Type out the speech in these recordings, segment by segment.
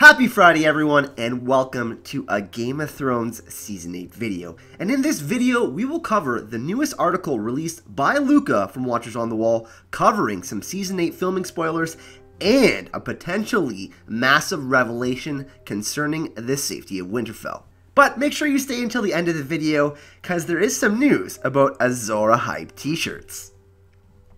Happy Friday everyone, and welcome to a Game of Thrones Season 8 video. And in this video, we will cover the newest article released by Luca from Watchers on the Wall, covering some Season 8 filming spoilers and a potentially massive revelation concerning the safety of Winterfell. But make sure you stay until the end of the video, because there is some news about Azor Ahai t-shirts.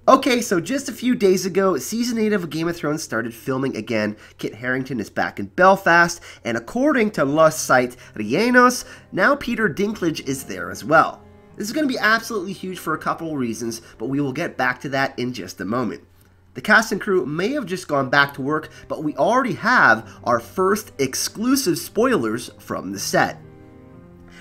Okay, so just a few days ago, Season 8 of Game of Thrones started filming again. Kit Harington is back in Belfast, and according to Los Site Rellenos, now Peter Dinklage is there as well. This is going to be absolutely huge for a couple of reasons, but we will get back to that in just a moment. The cast and crew may have just gone back to work, but we already have our first exclusive spoilers from the set.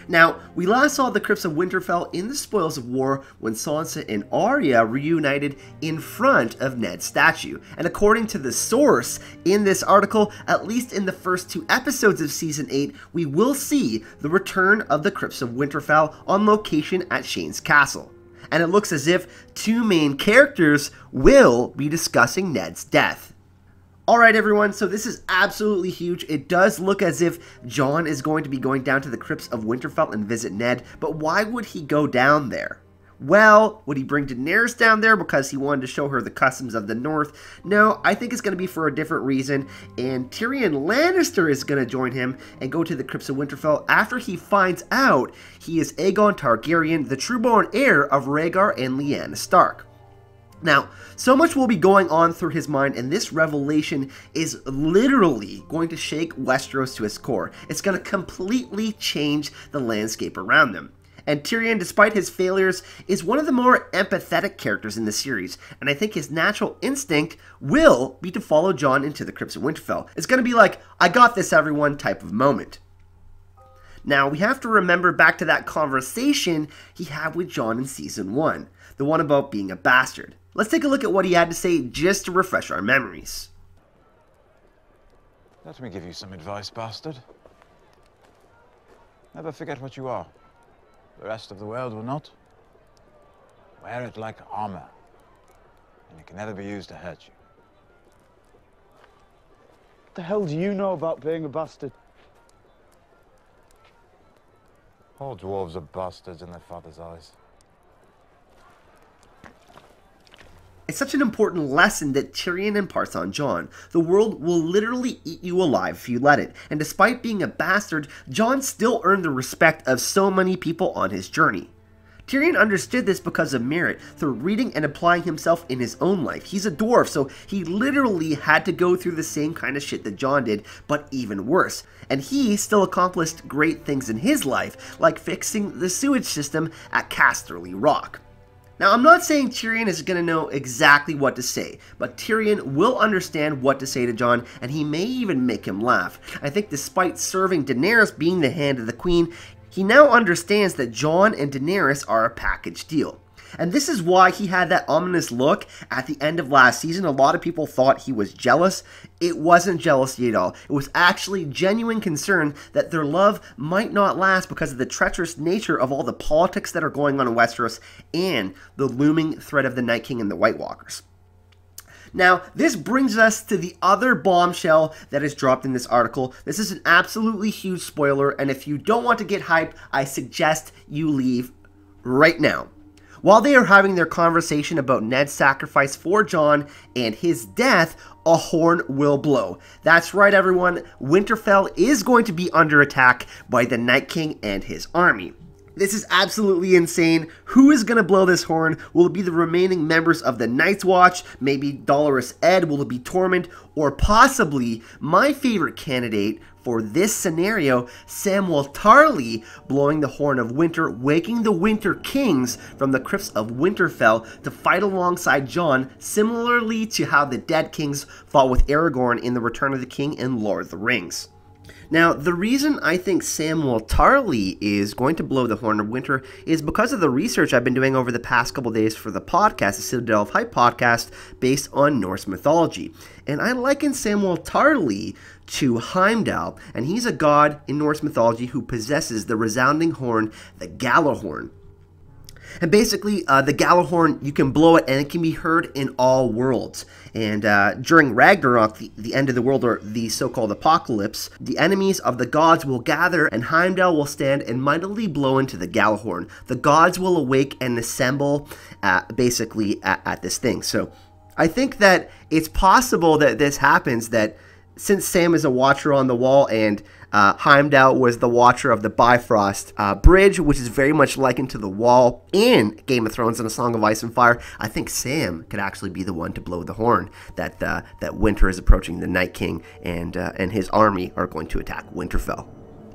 Now, we last saw the crypts of Winterfell in the Spoils of War when Sansa and Arya reunited in front of Ned's statue. And according to the source in this article, at least in the first 2 episodes of Season 8, we will see the return of the crypts of Winterfell on location at Shane's castle. And it looks as if 2 main characters will be discussing Ned's death. Alright everyone, so this is absolutely huge. It does look as if Jon is going to be going down to the crypts of Winterfell and visit Ned, but why would he go down there? Well, would he bring Daenerys down there because he wanted to show her the customs of the North? No, I think it's going to be for a different reason, and Tyrion Lannister is going to join him and go to the crypts of Winterfell after he finds out he is Aegon Targaryen, the true-born heir of Rhaegar and Lyanna Stark. Now, so much will be going on through his mind, and this revelation is literally going to shake Westeros to its core. It's going to completely change the landscape around them. And Tyrion, despite his failures, is one of the more empathetic characters in the series, and I think his natural instinct will be to follow Jon into the crypts of Winterfell. It's going to be like, I got this everyone type of moment. Now, we have to remember back to that conversation he had with Jon in Season 1, the one about being a bastard. Let's take a look at what he had to say just to refresh our memories. Let me give you some advice, bastard. Never forget what you are. The rest of the world will not. Wear it like armor, and it can never be used to hurt you. What the hell do you know about being a bastard? All dwarves are bastards in their father's eyes. It's such an important lesson that Tyrion imparts on Jon. The world will literally eat you alive if you let it, and despite being a bastard, Jon still earned the respect of so many people on his journey. Tyrion understood this because of merit, through reading and applying himself in his own life. He's a dwarf, so he literally had to go through the same kind of shit that Jon did, but even worse. And he still accomplished great things in his life, like fixing the sewage system at Casterly Rock. Now, I'm not saying Tyrion is going to know exactly what to say, but Tyrion will understand what to say to Jon, and he may even make him laugh. I think despite serving Daenerys being the hand of the queen, he now understands that Jon and Daenerys are a package deal. And this is why he had that ominous look at the end of last season. A lot of people thought he was jealous. It wasn't jealousy at all. It was actually genuine concern that their love might not last because of the treacherous nature of all the politics that are going on in Westeros and the looming threat of the Night King and the White Walkers. Now, this brings us to the other bombshell that is dropped in this article. This is an absolutely huge spoiler, and if you don't want to get hyped, I suggest you leave right now. While they are having their conversation about Ned's sacrifice for Jon and his death, a horn will blow. That's right, everyone. Winterfell is going to be under attack by the Night King and his army. This is absolutely insane. Who is going to blow this horn? Will it be the remaining members of the Night's Watch? Maybe Dolorous Ed? Will it be Tormund? Or possibly my favorite candidate for this scenario, Samwell Tarly blowing the horn of winter, waking the Winter Kings from the crypts of Winterfell to fight alongside Jon, similarly to how the Dead Kings fought with Aragorn in The Return of the King and Lord of the Rings. Now, the reason I think Samwell Tarly is going to blow the horn of winter is because of the research I've been doing over the past couple days for the podcast, the Citadel of Hype podcast, based on Norse mythology. And I liken Samwell Tarly to Heimdall, and he's a god in Norse mythology who possesses the resounding horn, the Gjallarhorn. And basically, the Gjallarhorn, you can blow it and it can be heard in all worlds. And during Ragnarok, the end of the world, or the so-called apocalypse, the enemies of the gods will gather and Heimdall will stand and mightily blow into the Gjallarhorn. The gods will awake and assemble basically at this thing. So I think that it's possible that this happens, that since Sam is a watcher on the wall and Heimdall was the watcher of the Bifrost Bridge, which is very much likened to the wall in Game of Thrones and A Song of Ice and Fire, I think Sam could actually be the one to blow the horn that that winter is approaching. The Night King and his army are going to attack Winterfell.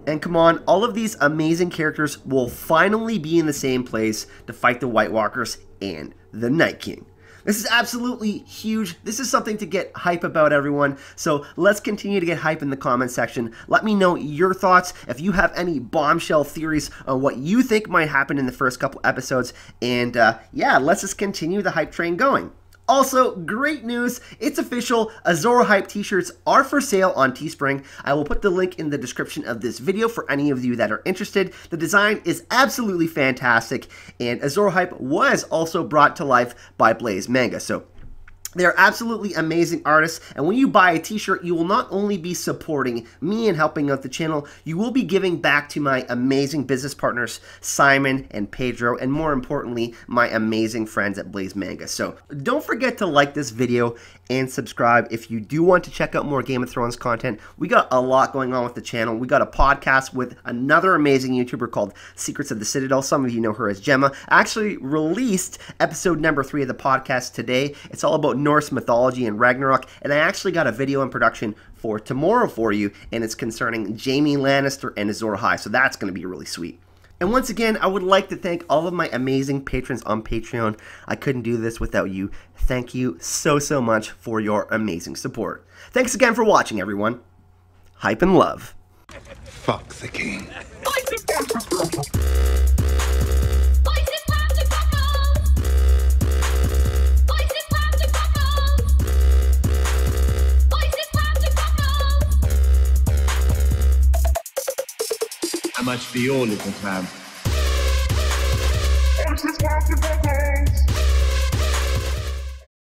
And come on, all of these amazing characters will finally be in the same place to fight the White Walkers and the Night King. This is absolutely huge. This is something to get hype about, everyone. So let's continue to get hype in the comment section. Let me know your thoughts. If you have any bombshell theories on what you think might happen in the first couple episodes. And yeah, let's just continue the hype train going. Also, great news, it's official, Azor Hype t-shirts are for sale on Teespring. I will put the link in the description of this video for any of you that are interested. The design is absolutely fantastic, and Azor Hype was also brought to life by Blaze Manga. So they're absolutely amazing artists, and when you buy a t-shirt, you will not only be supporting me and helping out the channel, you will be giving back to my amazing business partners, Simon and Pedro, and more importantly, my amazing friends at Blaze Manga. So don't forget to like this video and subscribe if you do want to check out more Game of Thrones content. We got a lot going on with the channel. We got a podcast with another amazing YouTuber called Secrets of the Citadel. Some of you know her as Gemma. I actually released episode number 3 of the podcast today. It's all about Norse mythology and Ragnarok, and I actually got a video in production for tomorrow for you, and it's concerning Jaime Lannister and Azor Ahai, so that's going to be really sweet. And once again, I would like to thank all of my amazing patrons on Patreon. I couldn't do this without you. Thank you so much for your amazing support. Thanks again for watching, everyone. Hype and love. Fuck the king. How much for your little clam?